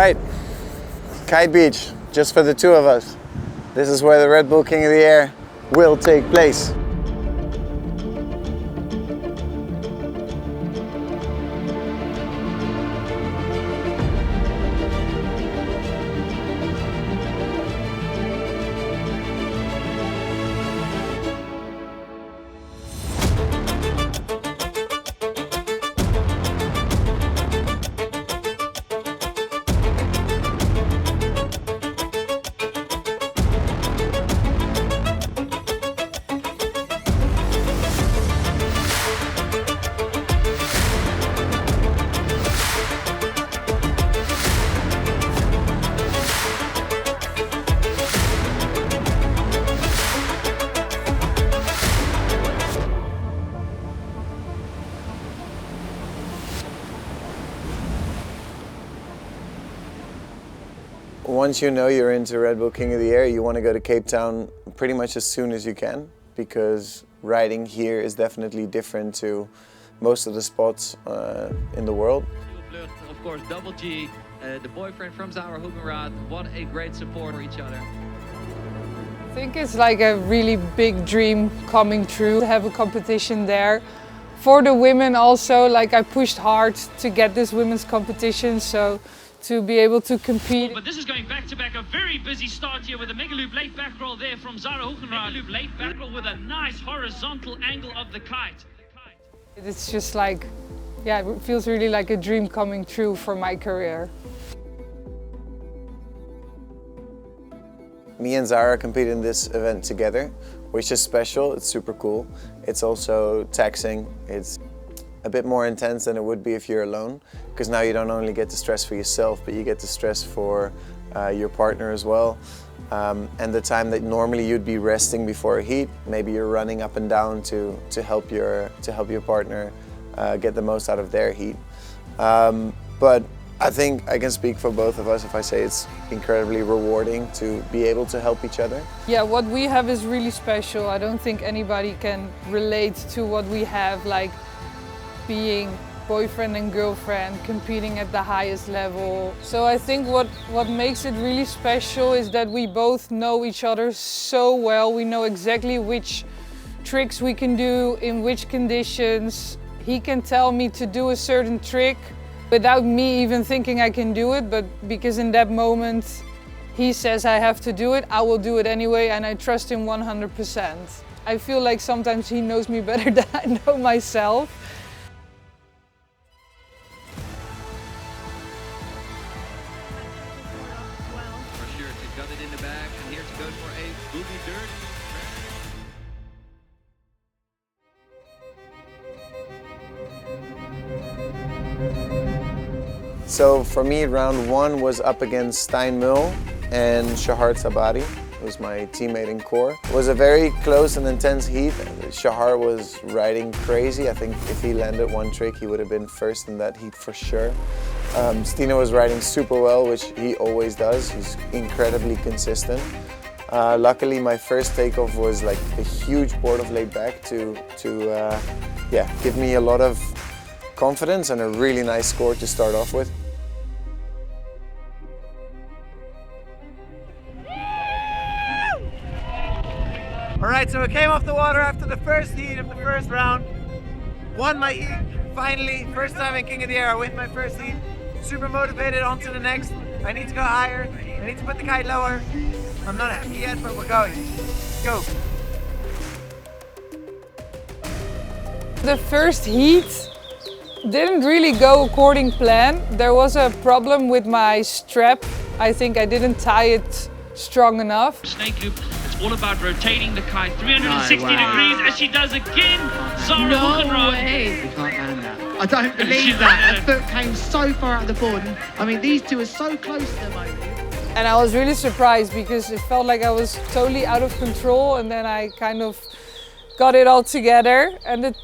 right, Kite Beach, just for the two of us. This is where the Red Bull King of the Air will take place. Once you know you're into Red Bull King of the Air, you want to go to Cape Town pretty much as soon as you can, because riding here is definitely different to most of the spots in the world. Giel Vlugt, of course, Double G, the boyfriend from Zara Hoogenraad. What a great support for each other. I think it's like a really big dream coming true to have a competition there. For the women also, like I pushed hard to get this women's competition, so to be able to compete. But this is going back to back, a very busy start here with a mega loop late back roll there from Zara Hoogenraad. Mega loop late back roll with a nice horizontal angle of the kite. It's just like, yeah, it feels really like a dream coming true for my career. Me and Zara compete in this event together, which is special. It's super cool. It's also taxing. It's a bit more intense than it would be if you're alone, because now you don't only get to stress for yourself, but you get to stress for your partner as well. And the time that normally you'd be resting before a heat, maybe you're running up and down to help your partner get the most out of their heat. But I think I can speak for both of us if I say it's incredibly rewarding to be able to help each other. Yeah, what we have is really special. I don't think anybody can relate to what we have, like being boyfriend and girlfriend, competing at the highest level. So I think what makes it really special is that we both know each other so well. We know exactly which tricks we can do, in which conditions. He can tell me to do a certain trick without me even thinking I can do it, but because in that moment he says I have to do it, I will do it anyway, and I trust him 100%. I feel like sometimes he knows me better than I know myself. Got it in the bag, and here to go for a boogie dirt. So for me, round one was up against Stijn Mul and Shahar Tabari, who was my teammate in core. It was a very close and intense heat. Shahar was riding crazy. I think if he landed one trick, he would have been first in that heat for sure. Stina was riding super well, which he always does. He's incredibly consistent. Luckily, my first takeoff was like a huge board of laid back to give me a lot of confidence and a really nice score to start off with. All right, so I came off the water after the first heat of the first round. Won my heat, finally. First time in King of the Air, I win my first heat. Super motivated, on to the next. I need to go higher. I need to put the kite lower. I'm not happy yet, but we're going. Let's go. The first heat didn't really go according plan. There was a problem with my strap. I think I didn't tie it strong enough. Snake loop, it's all about rotating the kite 360 degrees, as she does again. Zara Hoogenraad. We can't land that. I don't believe that. That foot came so far out of the board. I mean, these two are so close to the moment. And I was really surprised because it felt like I was totally out of control, and then I kind of got it all together. And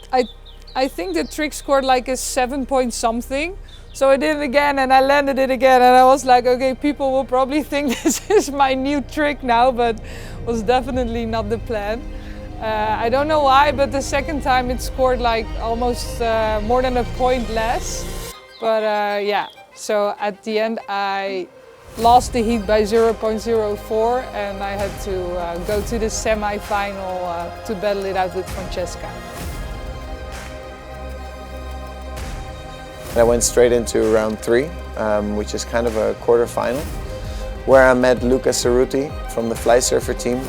I think the trick scored like a 7 point something. So I did it again and I landed it again, and I was like, okay, people will probably think this is my new trick now, but was definitely not the plan. I don't know why, but the second time it scored like almost more than a point less. But yeah, So at the end I lost the heat by 0.04 and I had to go to the semi-final to battle it out with Francesca. I went straight into round 3, which is kind of a quarter-final, where I met Luca Cerruti from the fly surfer team.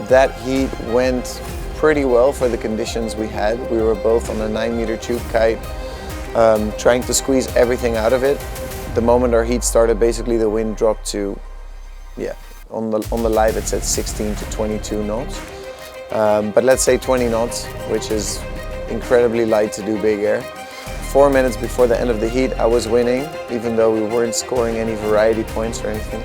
That heat went pretty well for the conditions we had. We were both on a 9-meter tube kite, trying to squeeze everything out of it. The moment our heat started, basically the wind dropped to, on the live it said 16 to 22 knots. But let's say 20 knots, which is incredibly light to do big air. 4 minutes before the end of the heat, I was winning, even though we weren't scoring any variety points or anything.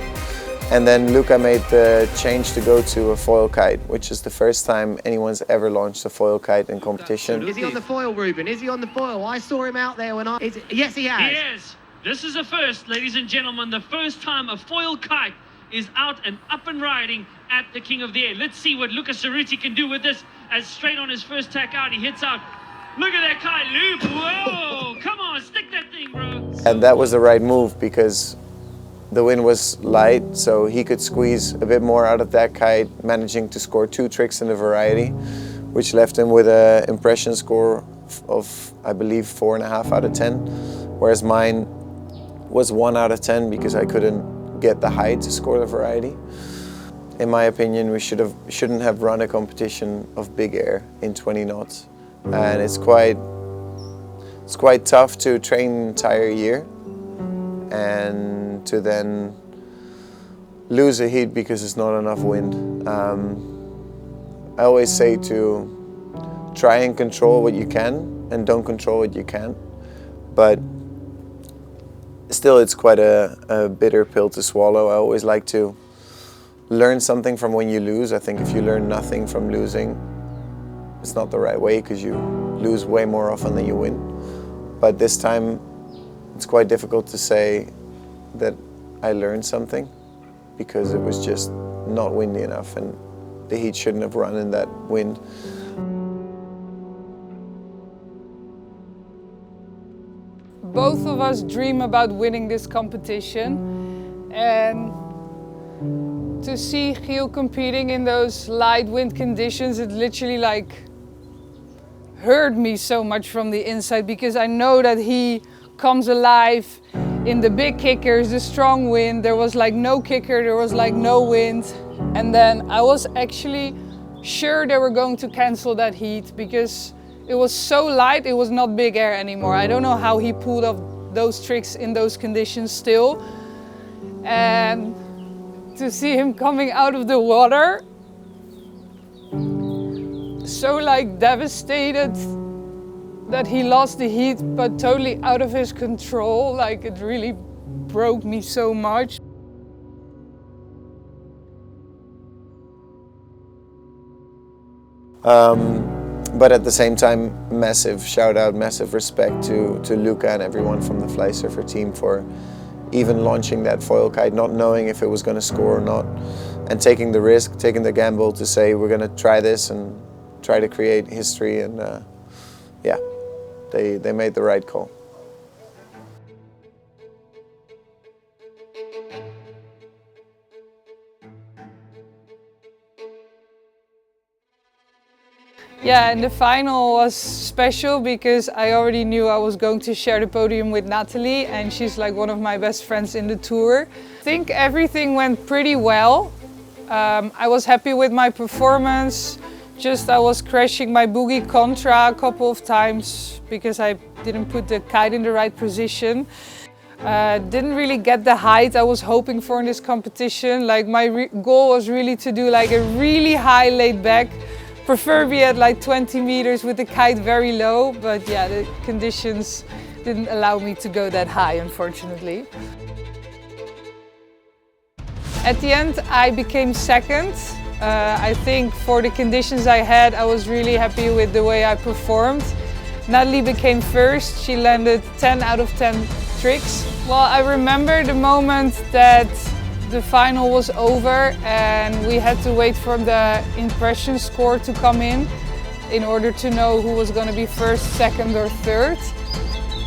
And then Luca made the change to go to a foil kite, which is the first time anyone's ever launched a foil kite in competition. Is he on the foil, Ruben? Is he on the foil? I saw him out there when Yes, he has. He is. This is a first, ladies and gentlemen, the first time a foil kite is out and up and riding at the King of the Air. Let's see what Luca Cerruti can do with this, as straight on his first tack out, he hits out. Look at that kite loop, whoa, come on, stick that thing, bro. And that was the right move because the wind was light, so he could squeeze a bit more out of that kite, managing to score 2 tricks in the variety, which left him with an impression score of, I believe, 4.5 out of 10, whereas mine was 1 out of 10 because I couldn't get the height to score the variety. In my opinion, we shouldn't have run a competition of big air in 20 knots. And it's quite tough to train an entire year and to then lose a heat because there's not enough wind. I always say to try and control what you can and don't control what you can't. But still, it's quite a bitter pill to swallow. I always like to learn something from when you lose. I think if you learn nothing from losing, it's not the right way because you lose way more often than you win. But this time, it's quite difficult to say that I learned something because it was just not windy enough and the heat shouldn't have run in that wind. Both of us dream about winning this competition, and to see Giel competing in those light wind conditions, it literally hurt me so much from the inside because I know that he comes alive in the big kickers, the strong wind. There was no kicker, there was no wind. And then I was actually sure they were going to cancel that heat because it was so light, it was not big air anymore. I don't know how he pulled off those tricks in those conditions still. And to see him coming out of the water, so devastated that he lost the heat, but totally out of his control. It really broke me so much. But at the same time, massive shout out, massive respect to Luca and everyone from the fly surfer team for even launching that foil kite, not knowing if it was going to score or not, and taking the risk, taking the gamble to say we're going to try this and try to create history. And yeah, they made the right call. Yeah, and the final was special because I already knew I was going to share the podium with Natalie, and she's one of my best friends in the tour. I think everything went pretty well. I was happy with my performance. Just I was crashing my boogie contra a couple of times because I didn't put the kite in the right position. Didn't really get the height I was hoping for in this competition. My goal was really to do a really high laid back, preferably at 20 meters with the kite very low, but yeah, the conditions didn't allow me to go that high, unfortunately. At the end, I became second. I think for the conditions I had, I was really happy with the way I performed. Natalie became first. She landed 10 out of 10 tricks. Well, I remember the moment that the final was over and we had to wait for the impression score to come in order to know who was going to be first, second or third.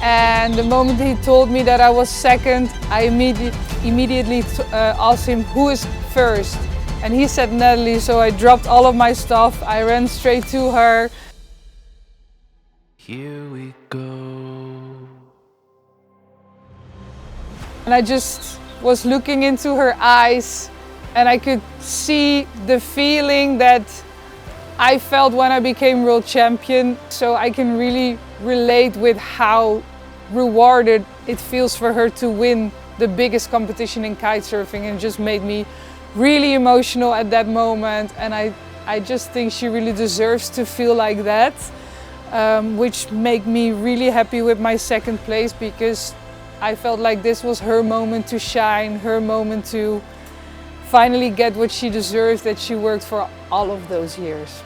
And the moment he told me that I was second, I immediately asked him who is first. And he said Natalie, so I dropped all of my stuff. I ran straight to her. Here we go. And I just was looking into her eyes and I could see the feeling that I felt when I became world champion. So I can really relate with how rewarded it feels for her to win the biggest competition in kitesurfing, and just made me really emotional at that moment. And I just think she really deserves to feel like that, which made me really happy with my second place, because I felt like this was her moment to shine, her moment to finally get what she deserves, that she worked for all of those years.